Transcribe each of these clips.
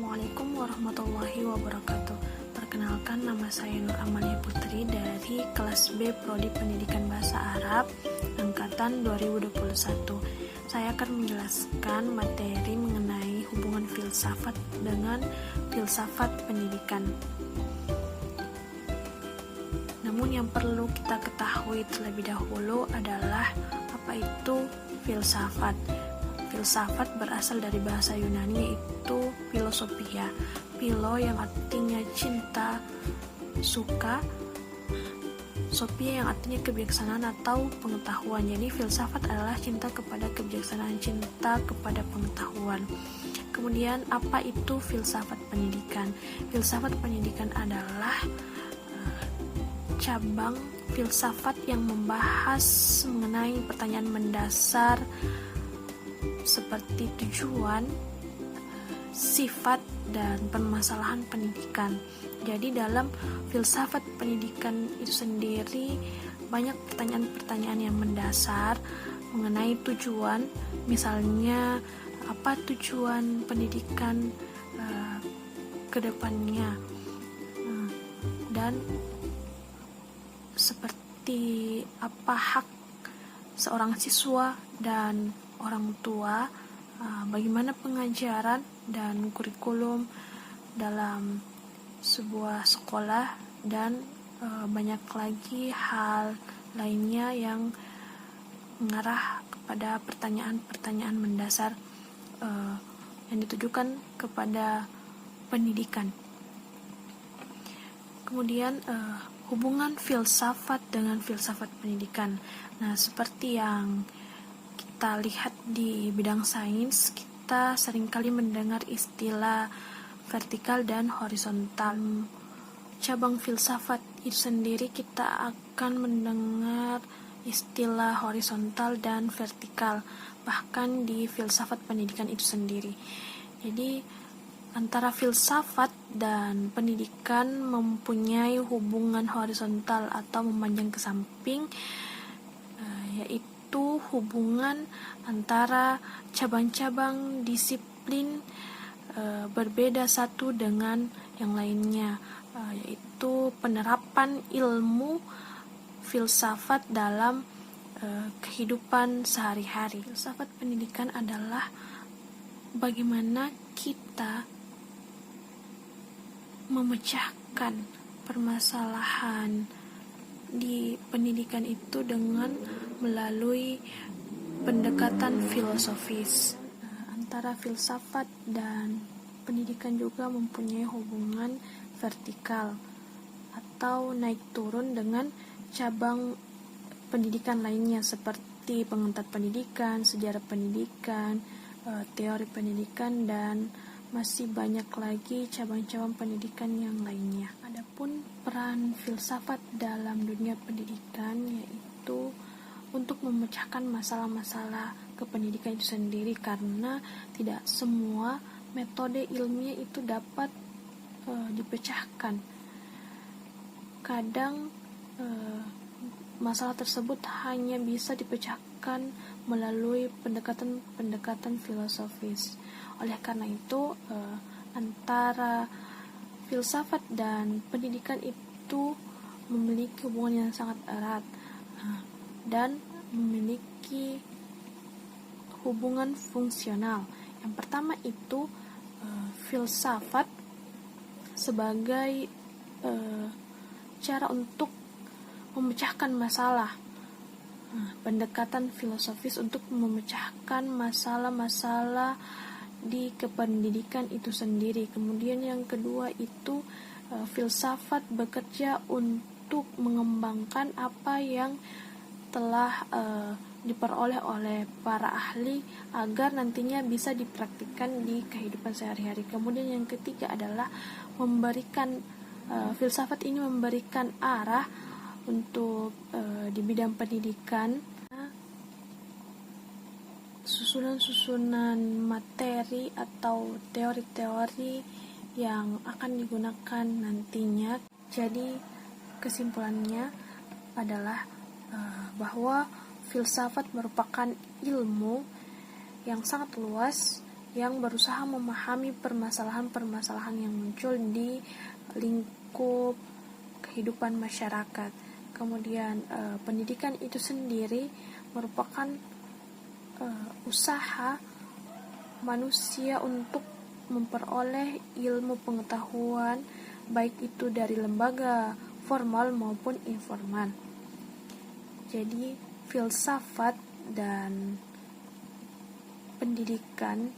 Assalamualaikum warahmatullahi wabarakatuh. Perkenalkan, nama saya Nur Amalia Putri dari kelas B Prodi Pendidikan Bahasa Arab angkatan 2021. Saya akan menjelaskan materi mengenai hubungan filsafat dengan filsafat pendidikan. Namun yang perlu kita ketahui terlebih dahulu adalah apa itu filsafat. Filsafat berasal dari bahasa Yunani, yaitu filosofia. Philo yang artinya cinta, suka, sophia yang artinya kebijaksanaan atau pengetahuan. Jadi filsafat adalah cinta kepada kebijaksanaan, cinta kepada pengetahuan. Kemudian apa itu filsafat pendidikan? Filsafat pendidikan adalah cabang filsafat yang membahas mengenai pertanyaan mendasar seperti tujuan, sifat, dan permasalahan pendidikan. Jadi dalam filsafat pendidikan itu sendiri banyak pertanyaan-pertanyaan yang mendasar mengenai tujuan, misalnya apa tujuan pendidikan ke depannya, dan seperti apa hak seorang siswa dan orang tua, bagaimana pengajaran dan kurikulum dalam sebuah sekolah, dan banyak lagi hal lainnya yang mengarah kepada pertanyaan-pertanyaan mendasar yang ditujukan kepada pendidikan. Kemudian hubungan filsafat dengan filsafat pendidikan. Nah, seperti yang kita lihat di bidang sains, kita seringkali mendengar istilah vertikal dan horizontal. Cabang filsafat itu sendiri kita akan mendengar istilah horizontal dan vertikal, bahkan di filsafat pendidikan itu sendiri. Jadi antara filsafat dan pendidikan mempunyai hubungan horizontal atau memanjang ke samping, yaitu hubungan antara cabang-cabang disiplin berbeda satu dengan yang lainnya, yaitu penerapan ilmu filsafat dalam kehidupan sehari-hari. Filsafat pendidikan adalah bagaimana kita memecahkan permasalahan di pendidikan itu dengan melalui pendekatan filosofis. Antara filsafat dan pendidikan juga mempunyai hubungan vertikal atau naik turun dengan cabang pendidikan lainnya seperti pengentat pendidikan, sejarah pendidikan, teori pendidikan, dan masih banyak lagi cabang-cabang pendidikan yang lainnya. Adapun peran filsafat dalam dunia pendidikan yaitu untuk memecahkan masalah-masalah kependidikan itu sendiri, karena tidak semua metode ilmiah itu dapat dipecahkan. Kadang masalah tersebut hanya bisa dipecahkan melalui pendekatan filosofis. Oleh karena itu, antara filsafat dan pendidikan itu memiliki hubungan yang sangat erat dan memiliki hubungan fungsional. Yang pertama itu filsafat sebagai cara untuk memecahkan masalah. Pendekatan filosofis untuk memecahkan masalah-masalah di kependidikan itu sendiri. Kemudian yang kedua itu filsafat bekerja untuk mengembangkan apa yang telah diperoleh oleh para ahli agar nantinya bisa dipraktikkan di kehidupan sehari-hari. Kemudian yang ketiga adalah memberikan filsafat ini memberikan arah untuk di bidang pendidikan, susunan-susunan materi atau teori-teori yang akan digunakan nantinya. Jadi kesimpulannya adalah bahwa filsafat merupakan ilmu yang sangat luas yang berusaha memahami permasalahan-permasalahan yang muncul di lingkup kehidupan masyarakat. Kemudian pendidikan itu sendiri merupakan usaha manusia untuk memperoleh ilmu pengetahuan, baik itu dari lembaga formal maupun informal. Jadi filsafat dan pendidikan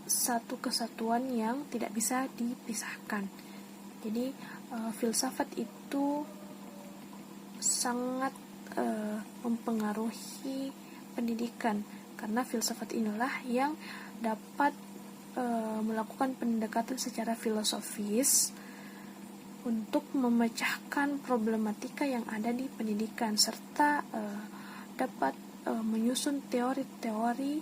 satu kesatuan yang tidak bisa dipisahkan. Jadi filsafat itu sangat mempengaruhi pendidikan, karena filsafat inilah yang dapat melakukan pendekatan secara filosofis untuk memecahkan problematika yang ada di pendidikan, serta dapat menyusun teori-teori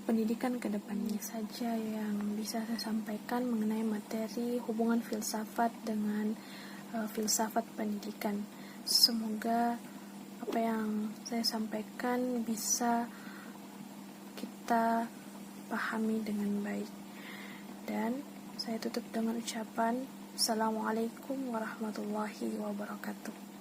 pendidikan ke depannya. Saja yang bisa saya sampaikan mengenai materi hubungan filsafat dengan filsafat pendidikan. Semoga apa yang saya sampaikan bisa kita pahami dengan baik. Dan saya tutup dengan ucapan Assalamualaikum warahmatullahi wabarakatuh.